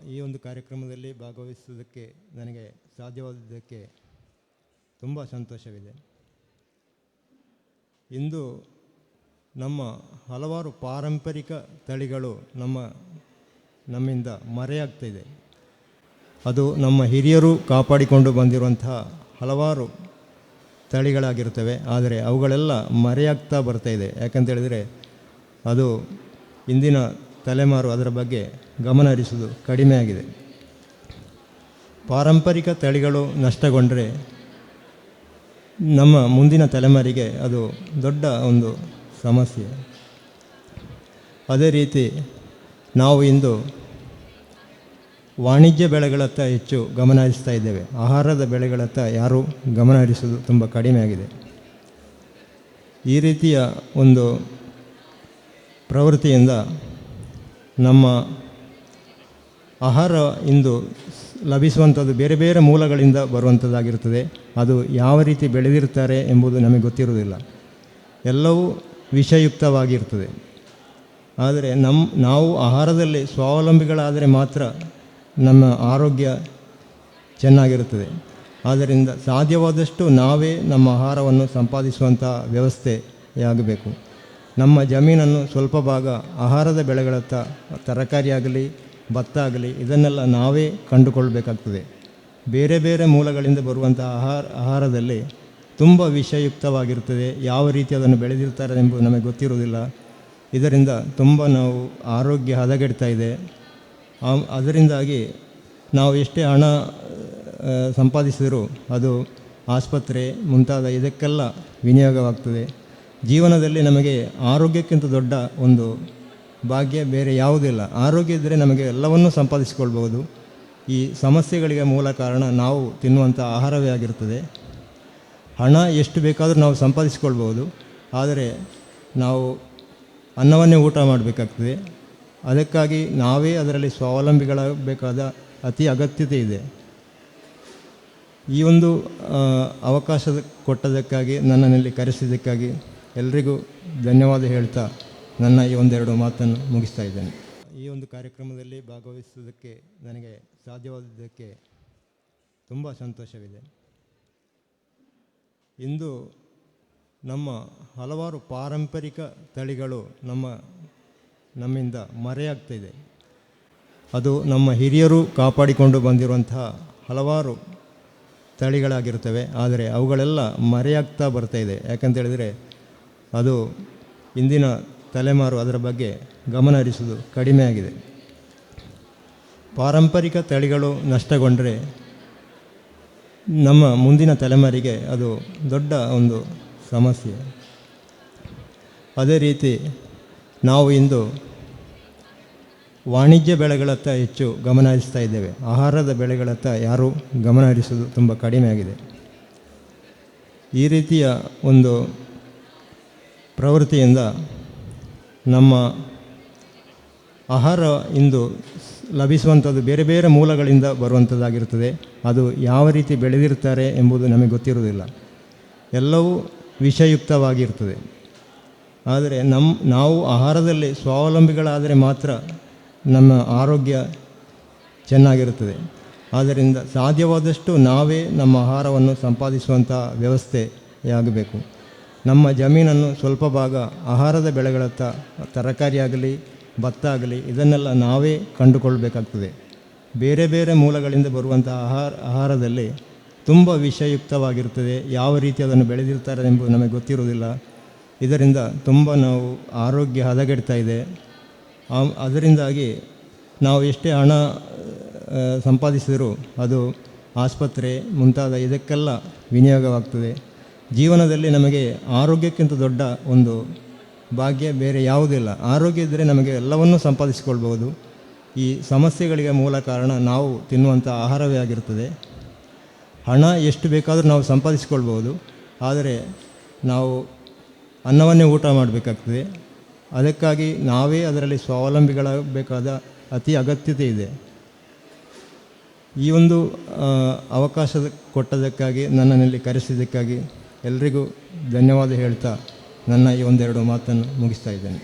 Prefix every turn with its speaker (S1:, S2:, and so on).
S1: ಈ ಒಂದು ಕಾರ್ಯಕ್ರಮದಲ್ಲಿ ಭಾಗವಹಿಸುವುದಕ್ಕೆ ನನಗೆ ಸಾಧ್ಯವಾದದ್ದಕ್ಕೆ ತುಂಬ ಸಂತೋಷವಿದೆ. ಇಂದು ನಮ್ಮ ಹಲವಾರು ಪಾರಂಪರಿಕ ತಳಿಗಳು ನಮ್ಮಿಂದ ಮರೆಯಾಗ್ತಿದೆ. ಅದು ನಮ್ಮ ಹಿರಿಯರು ಕಾಪಾಡಿಕೊಂಡು ಬಂದಿರುವಂತಹ ಹಲವಾರು ತಳಿಗಳಾಗಿರ್ತವೆ. ಆದರೆ ಅವುಗಳೆಲ್ಲ ಮರೆಯಾಗ್ತಾ ಬರ್ತಾಯಿದೆ. ಯಾಕಂತೇಳಿದರೆ ಅದು ಇಂದಿನ ತಲೆಮಾರು ಅದರ ಬಗ್ಗೆ ಗಮನ ಹರಿಸುವುದು ಕಡಿಮೆ ಆಗಿದೆ. ಪಾರಂಪರಿಕ ತಳಿಗಳು ನಷ್ಟಗೊಂಡರೆ ನಮ್ಮ ಮುಂದಿನ ತಲೆಮಾರಿಗೆ ಅದು ದೊಡ್ಡ ಒಂದು ಸಮಸ್ಯೆ. ಅದೇ ರೀತಿ ನಾವು ಇಂದು ವಾಣಿಜ್ಯ ಬೆಳೆಗಳತ್ತ ಹೆಚ್ಚು ಗಮನ ಹರಿಸ್ತಾ ಇದ್ದೇವೆ. ಆಹಾರದ ಬೆಳೆಗಳತ್ತ ಯಾರೂ ಗಮನ ಹರಿಸುವುದು ತುಂಬ ಕಡಿಮೆ ಆಗಿದೆ. ಈ ರೀತಿಯ ಒಂದು ಪ್ರವೃತ್ತಿಯಿಂದ ನಮ್ಮ ಆಹಾರ ಇಂದು ಲಭಿಸುವಂಥದ್ದು ಬೇರೆ ಬೇರೆ ಮೂಲಗಳಿಂದ ಬರುವಂಥದ್ದಾಗಿರ್ತದೆ. ಅದು ಯಾವ ರೀತಿ ಬೆಳೆದಿರ್ತಾರೆ ಎಂಬುದು ನಮಗೆ ಗೊತ್ತಿರುವುದಿಲ್ಲ. ಎಲ್ಲವೂ ವಿಷಯುಕ್ತವಾಗಿರ್ತದೆ. ಆದರೆ ನಾವು ಆಹಾರದಲ್ಲಿ ಸ್ವಾವಲಂಬಿಗಳಾದರೆ ಮಾತ್ರ ನಮ್ಮ ಆರೋಗ್ಯ ಚೆನ್ನಾಗಿರುತ್ತದೆ. ಆದ್ದರಿಂದ ಸಾಧ್ಯವಾದಷ್ಟು ನಾವೇ ನಮ್ಮ ಆಹಾರವನ್ನು ಸಂಪಾದಿಸುವಂಥ ವ್ಯವಸ್ಥೆಯಾಗಬೇಕು. ನಮ್ಮ ಜಮೀನನ್ನು ಸ್ವಲ್ಪ ಭಾಗ ಆಹಾರದ ಬೆಳೆಗಳತ್ತ, ತರಕಾರಿಯಾಗಲಿ ಭತ್ತ ಆಗಲಿ, ಇದನ್ನೆಲ್ಲ ನಾವೇ ಕಂಡುಕೊಳ್ಬೇಕಾಗ್ತದೆ. ಬೇರೆ ಬೇರೆ ಮೂಲಗಳಿಂದ ಬರುವಂಥ ಆಹಾರದಲ್ಲಿ ತುಂಬ ವಿಷಯುಕ್ತವಾಗಿರ್ತದೆ. ಯಾವ ರೀತಿ ಅದನ್ನು ಬೆಳೆದಿರ್ತಾರೆ ಎಂಬುದು ನಮಗೆ ಗೊತ್ತಿರುವುದಿಲ್ಲ. ಇದರಿಂದ ತುಂಬ ನಾವು ಆರೋಗ್ಯ ಹದಗೆಡ್ತಾ ಇದೆ. ಅದರಿಂದಾಗಿ ನಾವು ಎಷ್ಟೇ ಹಣ ಸಂಪಾದಿಸಿದರೂ ಅದು ಆಸ್ಪತ್ರೆ ಮುಂತಾದ ಇದಕ್ಕೆಲ್ಲ ವಿನಿಯೋಗವಾಗ್ತದೆ. ಜೀವನದಲ್ಲಿ ನಮಗೆ ಆರೋಗ್ಯಕ್ಕಿಂತ ದೊಡ್ಡ ಒಂದು ಭಾಗ್ಯ ಬೇರೆ ಯಾವುದಿಲ್ಲ. ಆರೋಗ್ಯ ಇದ್ದರೆ ನಮಗೆ ಎಲ್ಲವನ್ನೂ ಸಂಪಾದಿಸಿಕೊಳ್ಬೋದು. ಈ ಸಮಸ್ಯೆಗಳಿಗೆ ಮೂಲ ಕಾರಣ ನಾವು ತಿನ್ನುವಂಥ ಆಹಾರವೇ ಆಗಿರ್ತದೆ. ಹಣ ಎಷ್ಟು ಬೇಕಾದರೂ ನಾವು ಸಂಪಾದಿಸಿಕೊಳ್ಬೋದು, ಆದರೆ ನಾವು ಅನ್ನವನ್ನೇ ಊಟ ಮಾಡಬೇಕಾಗ್ತದೆ. ಅದಕ್ಕಾಗಿ ನಾವೇ ಅದರಲ್ಲಿ ಸ್ವಾವಲಂಬಿಗಳಾಗಬೇಕಾದ ಅತಿ ಅಗತ್ಯತೆ ಇದೆ. ಈ ಒಂದು ಅವಕಾಶ ಕೊಟ್ಟದಕ್ಕಾಗಿ, ನನ್ನನ್ನಲ್ಲಿ ಕರೆಸಿದ್ದಕ್ಕಾಗಿ ಎಲ್ರಿಗೂ ಧನ್ಯವಾದ ಹೇಳ್ತಾ ನನ್ನ ಈ ಒಂದೆರಡು ಮಾತನ್ನು ಮುಗಿಸ್ತಾ ಇದ್ದೇನೆ. ಈ ಒಂದು ಕಾರ್ಯಕ್ರಮದಲ್ಲಿ ಭಾಗವಹಿಸುವುದಕ್ಕೆ ನನಗೆ ಸಾಧ್ಯವಾದದ್ದಕ್ಕೆ ತುಂಬ ಸಂತೋಷವಿದೆ. ಇಂದು ನಮ್ಮ ಹಲವಾರು ಪಾರಂಪರಿಕ ತಳಿಗಳು ನಮ್ಮಿಂದ ಮರೆಯಾಗ್ತಿದೆ. ಅದು ನಮ್ಮ ಹಿರಿಯರು ಕಾಪಾಡಿಕೊಂಡು ಬಂದಿರುವಂತಹ ಹಲವಾರು ತಳಿಗಳಾಗಿರ್ತವೆ. ಆದರೆ ಅವುಗಳೆಲ್ಲ ಮರೆಯಾಗ್ತಾ ಬರ್ತಾಯಿದೆ. ಯಾಕಂತೇಳಿದರೆ ಅದು ಇಂದಿನ ತಲೆಮಾರು ಅದರ ಬಗ್ಗೆ ಗಮನ ಹರಿಸುವುದು ಕಡಿಮೆ ಆಗಿದೆ. ಪಾರಂಪರಿಕ ತಳಿಗಳು ನಷ್ಟಗೊಂಡರೆ ನಮ್ಮ ಮುಂದಿನ ತಲೆಮಾರಿಗೆ ಅದು ದೊಡ್ಡ ಒಂದು ಸಮಸ್ಯೆ. ಅದೇ ರೀತಿ ನಾವು ಇಂದು ವಾಣಿಜ್ಯ ಬೆಳೆಗಳತ್ತ ಹೆಚ್ಚು ಗಮನ ಹರಿಸ್ತಾ ಇದ್ದೇವೆ. ಆಹಾರದ ಬೆಳೆಗಳತ್ತ ಯಾರೂ ಗಮನ ಹರಿಸುವುದು ತುಂಬ ಕಡಿಮೆ ಆಗಿದೆ. ಈ ರೀತಿಯ ಒಂದು ಪ್ರವೃತ್ತಿಯಿಂದ ನಮ್ಮ ಆಹಾರ ಇಂದು ಲಭಿಸುವಂಥದ್ದು ಬೇರೆ ಬೇರೆ ಮೂಲಗಳಿಂದ ಬರುವಂಥದ್ದಾಗಿರ್ತದೆ. ಅದು ಯಾವ ರೀತಿ ಬೆಳೆದಿರ್ತಾರೆ ಎಂಬುದು ನಮಗೆ ಗೊತ್ತಿರುವುದಿಲ್ಲ. ಎಲ್ಲವೂ ವಿಷಯುಕ್ತವಾಗಿರ್ತದೆ. ಆದರೆ ನಾವು ಆಹಾರದಲ್ಲಿ ಸ್ವಾವಲಂಬಿಗಳಾದರೆ ಮಾತ್ರ ನಮ್ಮ ಆರೋಗ್ಯ ಚೆನ್ನಾಗಿರುತ್ತದೆ. ಆದ್ದರಿಂದ ಸಾಧ್ಯವಾದಷ್ಟು ನಾವೇ ನಮ್ಮ ಆಹಾರವನ್ನು ಸಂಪಾದಿಸುವಂಥ ವ್ಯವಸ್ಥೆಯಾಗಬೇಕು. ನಮ್ಮ ಜಮೀನನ್ನು ಸ್ವಲ್ಪ ಭಾಗ ಆಹಾರದ ಬೆಳೆಗಳತ್ತ, ತರಕಾರಿಯಾಗಲಿ ಭತ್ತ ಆಗಲಿ, ಇದನ್ನೆಲ್ಲ ನಾವೇ ಕಂಡುಕೊಳ್ಬೇಕಾಗ್ತದೆ. ಬೇರೆ ಬೇರೆ ಮೂಲಗಳಿಂದ ಬರುವಂಥ ಆಹಾರದಲ್ಲಿ ತುಂಬ ವಿಷಯುಕ್ತವಾಗಿರ್ತದೆ. ಯಾವ ರೀತಿ ಅದನ್ನು ಬೆಳೆದಿರ್ತಾರೆ ಎಂಬುದು ನಮಗೆ ಗೊತ್ತಿರುವುದಿಲ್ಲ. ಇದರಿಂದ ತುಂಬ ನಾವು ಆರೋಗ್ಯ ಹದಗೆಡ್ತಾ ಇದೆ. ಅದರಿಂದಾಗಿ ನಾವು ಎಷ್ಟೇ ಹಣ ಸಂಪಾದಿಸಿದರೂ ಅದು ಆಸ್ಪತ್ರೆ ಮುಂತಾದ ಇದಕ್ಕೆಲ್ಲ ವಿನಿಯೋಗವಾಗ್ತದೆ. ಜೀವನದಲ್ಲಿ ನಮಗೆ ಆರೋಗ್ಯಕ್ಕಿಂತ ದೊಡ್ಡ ಒಂದು ಭಾಗ್ಯ ಬೇರೆ ಯಾವುದಿಲ್ಲ. ಆರೋಗ್ಯ ಇದ್ದರೆ ನಮಗೆ ಎಲ್ಲವನ್ನೂ ಸಂಪಾದಿಸಿಕೊಳ್ಬೋದು. ಈ ಸಮಸ್ಯೆಗಳಿಗೆ ಮೂಲ ಕಾರಣ ನಾವು ತಿನ್ನುವಂಥ ಆಹಾರವೇ ಆಗಿರ್ತದೆ. ಹಣ ಎಷ್ಟು ಬೇಕಾದರೂ ನಾವು ಸಂಪಾದಿಸಿಕೊಳ್ಬೋದು, ಆದರೆ ನಾವು ಅನ್ನವನ್ನೇ ಊಟ ಮಾಡಬೇಕಾಗ್ತದೆ. ಅದಕ್ಕಾಗಿ ನಾವೇ ಅದರಲ್ಲಿ ಸ್ವಾವಲಂಬಿಗಳಾಗಬೇಕಾದ ಅತಿ ಅಗತ್ಯತೆ ಇದೆ. ಈ ಒಂದು ಅವಕಾಶ ಕೊಟ್ಟದಕ್ಕಾಗಿ, ನನ್ನನ್ನಲ್ಲಿ ಕರೆಸಿದ್ದಕ್ಕಾಗಿ ಎಲ್ರಿಗೂ ಧನ್ಯವಾದ ಹೇಳ್ತಾ ನನ್ನ ಈ ಒಂದೆರಡು ಮಾತನ್ನು ಮುಗಿಸ್ತಾ ಇದ್ದೇನೆ.